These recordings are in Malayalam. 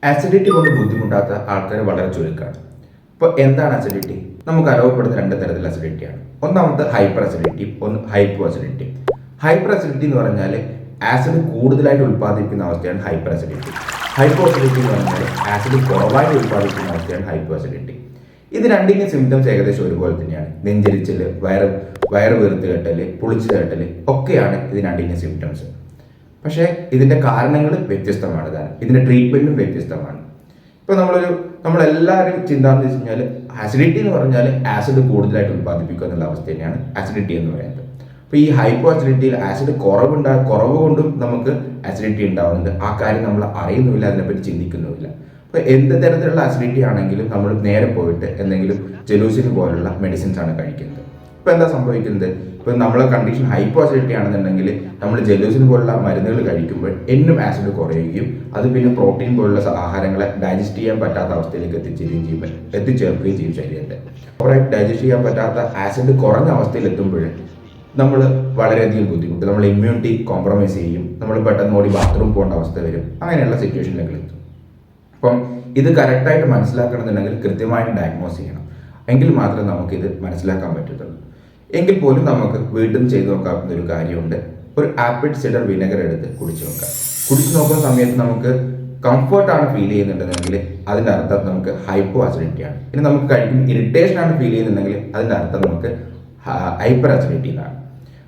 അസിഡിറ്റി കൊണ്ട് ബുദ്ധിമുട്ടാത്ത ആൾക്കാർ വളരെ ചുരുക്കമാണ്. ഇപ്പോൾ എന്താണ് അസിഡിറ്റി? നമുക്ക് അനുഭവപ്പെടുന്ന രണ്ട് തരത്തിലുള്ള അസിഡിറ്റിയാണ്. ഒന്നാമത്തെ ഹൈപ്പർ അസിഡിറ്റി, ഒന്ന് ഹൈപ്പോ അസിഡിറ്റി. ഹൈപ്പർ അസിഡിറ്റി എന്ന് പറഞ്ഞാൽ ആസിഡ് കൂടുതലായിട്ട് ഉൽപ്പാദിപ്പിക്കുന്ന അവസ്ഥയാണ് ഹൈപ്പർ അസിഡിറ്റി. ഹൈപ്പോ അസിഡിറ്റി എന്ന് പറഞ്ഞാൽ ആസിഡ് കുറവായിട്ട് ഉൽപ്പാദിപ്പിക്കുന്ന അവസ്ഥയാണ് ഹൈപ്പോ അസിഡിറ്റി. ഇത് രണ്ടിൻ്റെ സിംറ്റംസ് ഏകദേശം ഒരുപോലെ തന്നെയാണ്. നെഞ്ചരിച്ചൽ, വയറ് വീർത്ത് കെട്ടൽ, പുളിച്ചു കെട്ടൽ ഒക്കെയാണ് ഇത് രണ്ടിൻ്റെ സിംറ്റംസ്. പക്ഷേ ഇതിൻ്റെ കാരണങ്ങൾ വ്യത്യസ്തമാണ്. ഇതിൻ്റെ ട്രീറ്റ്മെൻറ്റും വ്യത്യസ്തമാണ്. ഇപ്പോൾ നമ്മളെല്ലാവരും ചിന്ത എന്ന് വെച്ച് കഴിഞ്ഞാൽ ആസിഡിറ്റി എന്ന് പറഞ്ഞാൽ ആസിഡ് കൂടുതലായിട്ട് ഉൽപ്പാദിപ്പിക്കുക എന്നുള്ള അവസ്ഥ തന്നെയാണ് ആസിഡിറ്റി എന്ന് പറയുന്നത്. അപ്പോൾ ഈ ഹൈപ്പോ അസിഡിറ്റിയിൽ ആസിഡ് കുറവ് കൊണ്ടും നമുക്ക് ആസിഡിറ്റി ഉണ്ടാവുന്നുണ്ട്. ആ കാര്യം നമ്മൾ അറിയുന്നുമില്ല, അതിനെപ്പറ്റി ചിന്തിക്കുന്നുമില്ല. അപ്പോൾ എന്ത് തരത്തിലുള്ള ആസിഡിറ്റി ആണെങ്കിലും നമ്മൾ നേരെ പോയിട്ട് എന്തെങ്കിലും ജലൂസിന് പോലുള്ള മെഡിസിൻസ് ആണ് കഴിക്കുന്നത്. ഇപ്പോൾ എന്താ സംഭവിക്കുന്നത്? ഇപ്പോൾ നമ്മളെ കണ്ടീഷൻ ഹൈപ്പോ അസിഡിറ്റി ആണെന്നുണ്ടെങ്കിൽ നമ്മൾ ജലൂസിന് പോലുള്ള മരുന്നുകൾ കഴിക്കുമ്പോൾ എന്നും ആസിഡ് കുറയുകയും അത് പിന്നെ പ്രോട്ടീൻ പോലുള്ള ആഹാരങ്ങളെ ഡൈജസ്റ്റ് ചെയ്യാൻ പറ്റാത്ത അവസ്ഥയിലേക്ക് എത്തിച്ചേർക്കുകയും ചെയ്യും ശരീരത്തെ. ഓവറായിട്ട് ഡൈജസ്റ്റ് ചെയ്യാൻ പറ്റാത്ത ആസിഡ് കുറഞ്ഞ അവസ്ഥയിൽ എത്തുമ്പോൾ നമ്മൾ വളരെയധികം ബുദ്ധിമുട്ട്, നമ്മൾ ഇമ്മ്യൂണിറ്റി കോംപ്രമൈസ് ചെയ്യും, നമ്മൾ പെട്ടെന്ന് ഓടി ബാത്റൂം പോകേണ്ട അവസ്ഥ വരും. അങ്ങനെയുള്ള സിറ്റുവേഷനിലേക്ക് എത്തും. അപ്പം ഇത് കറക്റ്റായിട്ട് മനസ്സിലാക്കണമെന്നുണ്ടെങ്കിൽ കൃത്യമായിട്ട് ഡയഗ്നോസ് ചെയ്യണം. എങ്കിൽ മാത്രമേ നമുക്കിത് മനസ്സിലാക്കാൻ പറ്റത്തുള്ളൂ. എങ്കിൽ പോലും നമുക്ക് വീട്ടിൽ നിന്ന് ചെയ്ത് നോക്കാവുന്ന ഒരു കാര്യമുണ്ട്. ഒരു ആപ്പിൾ സിഡർ വിനെഗർ എടുത്ത് കുടിച്ച് നോക്കാം. കുടിച്ച് നോക്കുന്ന സമയത്ത് നമുക്ക് കംഫർട്ടാണ് ഫീൽ ചെയ്യുന്നുണ്ടെങ്കിൽ അതിൻ്റെ അർത്ഥം നമുക്ക് ഹൈപ്പോ അസിഡിറ്റിയാണ്. ഇനി നമുക്ക് കഴിക്കും ഇറിറ്റേഷനാണ് ഫീൽ ചെയ്യുന്നുണ്ടെങ്കിൽ അതിൻ്റെ അർത്ഥം നമുക്ക് ഹൈപ്പർ അസിഡിറ്റി എന്നാണ്.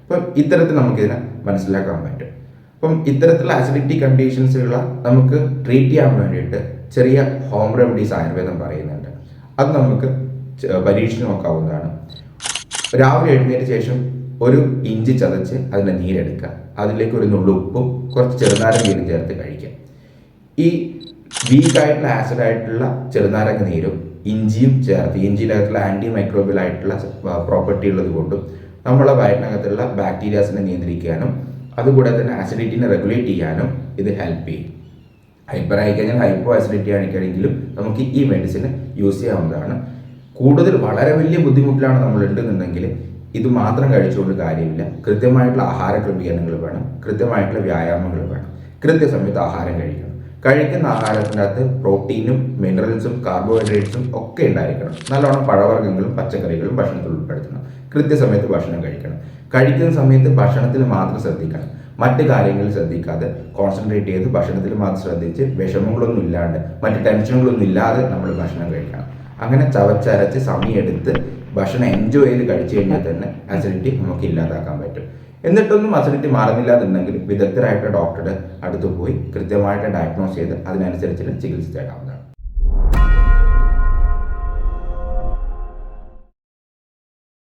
അപ്പം ഇത്തരത്തിൽ നമുക്കിതിനെ മനസ്സിലാക്കാൻ പറ്റും. അപ്പം ഇത്തരത്തിലുള്ള അസിഡിറ്റി കണ്ടീഷൻസുള്ള നമുക്ക് ട്രീറ്റ് ചെയ്യാൻ വേണ്ടിയിട്ട് ചെറിയ ഹോം റെമഡീസ് ആയുർവേദം പറയുന്നുണ്ട്. അത് നമുക്ക് പരീക്ഷിച്ച് നോക്കാവുന്നതാണ്. രാവിലെ എഴുന്നേറ്റ ശേഷം ഒരു ഇഞ്ചി ചതച്ച് അതിൻ്റെ നീരെടുക്കുക. അതിലേക്ക് ഒരു നുള്ളു ഉപ്പും കുറച്ച് ചെറുനാരങ്ങയും ചേർത്ത് കഴിക്കുക. ഈ വീക്കായിട്ടുള്ള ആസിഡായിട്ടുള്ള ചെറുനാരങ്ങ നീരും ഇഞ്ചിയും ചേർത്ത്, ഇഞ്ചിയിലായിട്ടുള്ള ആൻറ്റി മൈക്രോബിയൽ ആയിട്ടുള്ള പ്രോപ്പർട്ടി ഉള്ളത് കൊണ്ടും നമ്മളെ വയറ്റിനകത്തുള്ള ബാക്ടീരിയാസിനെ നിയന്ത്രിക്കാനും അതുകൂടെ തന്നെ ആസിഡിറ്റിനെ റെഗുലേറ്റ് ചെയ്യാനും ഇത് ഹെൽപ്പ് ചെയ്യും. ഹൈപ്പർ ആയിക്കഴിഞ്ഞാൽ ഹൈപ്പോ അസിഡിറ്റി ആയിക്കഴിഞ്ഞെങ്കിലും നമുക്ക് ഈ മെഡിസിൻ യൂസ് ചെയ്യാവുന്നതാണ്. കൂടുതൽ വളരെ വലിയ ബുദ്ധിമുട്ടിലാണ് നമ്മൾ ഉണ്ടെന്നുണ്ടെങ്കിൽ ഇത് മാത്രം കഴിച്ചുകൊണ്ട് കാര്യമില്ല. കൃത്യമായിട്ടുള്ള ആഹാര ക്രമീകരണങ്ങൾ വേണം, കൃത്യമായിട്ടുള്ള വ്യായാമങ്ങൾ വേണം, കൃത്യസമയത്ത് ആഹാരം കഴിക്കണം. കഴിക്കുന്ന ആഹാരത്തിൻ്റെ അകത്ത് പ്രോട്ടീനും മിനറൽസും കാർബോഹൈഡ്രേറ്റ്സും ഒക്കെ ഉണ്ടായിരിക്കണം. നല്ലോണം പഴവർഗ്ഗങ്ങളും പച്ചക്കറികളും ഭക്ഷണത്തിൽ ഉൾപ്പെടുത്തണം. കൃത്യസമയത്ത് ഭക്ഷണം കഴിക്കണം. കഴിക്കുന്ന സമയത്ത് ഭക്ഷണത്തിൽ മാത്രം ശ്രദ്ധിക്കണം. മറ്റ് കാര്യങ്ങളിൽ ശ്രദ്ധിക്കാതെ കോൺസെൻട്രേറ്റ് ചെയ്ത് ഭക്ഷണത്തിൽ മാത്രം ശ്രദ്ധിച്ച് വിഷമങ്ങളൊന്നും ഇല്ലാണ്ട് മറ്റ് ടെൻഷനുകളൊന്നും ഇല്ലാതെ നമ്മൾ ഭക്ഷണം കഴിക്കണം. അങ്ങനെ ചവച്ചരച്ച് സമയമെടുത്ത് ഭക്ഷണം എൻജോയ് ചെയ്ത് കഴിച്ചു കഴിഞ്ഞാൽ തന്നെ അസിഡിറ്റി നമുക്ക് ഇല്ലാതാക്കാൻ പറ്റും. എന്നിട്ടൊന്നും അസിഡിറ്റി മാറുന്നില്ല എന്നുണ്ടെങ്കിൽ വിദഗ്ധരായിട്ട് ഡോക്ടറുടെ അടുത്ത് പോയി കൃത്യമായിട്ട് ഡയഗ്നോസ് ചെയ്ത് അതിനനുസരിച്ച് ചികിത്സ തേടാവുന്നതാണ്.